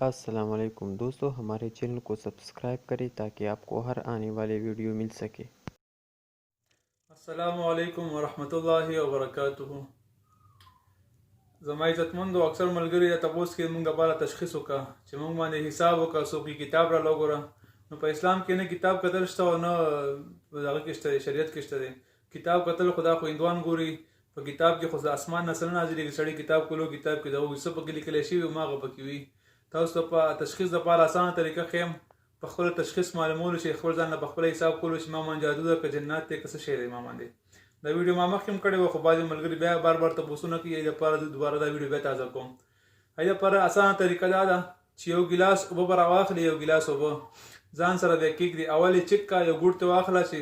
अस्सलाम वालेकुम दोस्तों, हमारे चैनल को सब्सक्राइब करें ताकि आपको हर आने वाले वीडियो मिल सके। अस्सलामु अलैकुम वरहमतुल्लाहि वबरकातुहू। زما عزتمندو اکثر ملګري ته تاسو کې مونږ لپاره تشخیص وکړه چې مونږ باندې حساب وکړه څوک کتاب را لګوره. نو په اسلام کې نه کتاب کتل شته او نه دغه کې شته، شریعت کې شته. کتاب کتل خدا خو اندوان ګوري. په کتاب کې خو د اسمان نسل نازلېږي، سړی کتاب کولو کتاب کې دغه څه پکې لیکل شوي او ماغه پکې وي. تاسو ته په تشخیص لپاره اسانه طریقه ښیم، په خپل تشخیص معلومولو شي، خپل ځان په خپل حساب کولو شي ما باندې جادو ده که جنات دی که څه شی دی ما باندې. دا ویډیو ما مخکې هم کړې وه خو بعضې ملګري بیا بار بار تپوسونه کوي، یې لپاره دوباره دا ویډیو بیا تازه کوم. هغې لپاره اسانه طریقه دا ده چې یو ګیلاس اوبه به راواخلې، یو ګیلاس اوبه ځان سره بیا کېږدي، اول یې چک کا، یو ګوټ ته واخله چې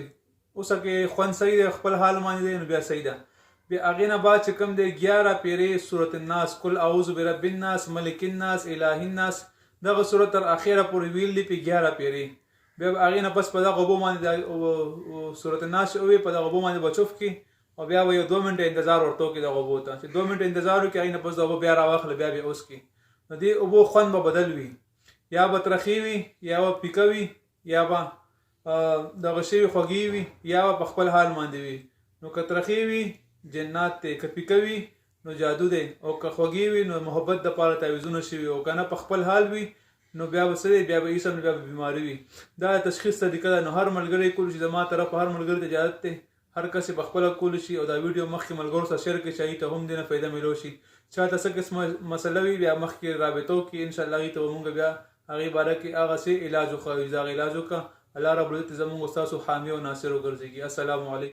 اوسه کې خوند صحیح دی، خپل حال باندې دی نو بیا صحیح ده. بیا هغې نه بعد چې کوم دی 11 پیرې سورة الناس، قل اعوذ برب الناس، ملک الناس، اله الناس، دغه سورت تر اخره پورې ویل دي په 11 پیرې. بیا هغې نه بس په دغه اوبو باندې سورت الناس چې ووایي په دغه اوبو باندې به چوف کړي او بیا به یو 2 منټه انتظار ورته وکړي دغه اوبو ته، چې 2 منټه انتظار وکړي هغې نه پس د اوبو بیا راواخله بیا بیا اوس کړي. نو دې اوبو خوند به بدل وي، یا به ترخې وي، یا به پیکه وي، یا به دغه شوي خوږې وي، یا به په خپل حال باندې وي. نو که ترخې وي جنات دی، که پیکه وي نو جادو دی، او که خوږې وي نو محبت دپاره تعویضونه شوي، او که نه په خپل حال وي نو بیا به څه دی، بیا به ایسه نو بیا به بیماري وي. دا تشخیص طریقه ده. نو هر ملګری کولی شي، زما طرف هر ملګري ته اجازت دی، هر کس یې پخپله کولی شي او دا ویډیو مخکې ملګرو سره شیر کړي چې هغوی ته هم دې نه فایده میلو شي. چا ته څه قسمه مسله وي بیا مخکې رابطه وکړي، انشاءالله هغوی ته به مونږ بیا هغې باره کې هغسې علاج وښیو، چې د هغه علاج وکړه. الله رب العزت زمونږ ستاسو حامي او ناصر وګرځېږي. السلام علیکم.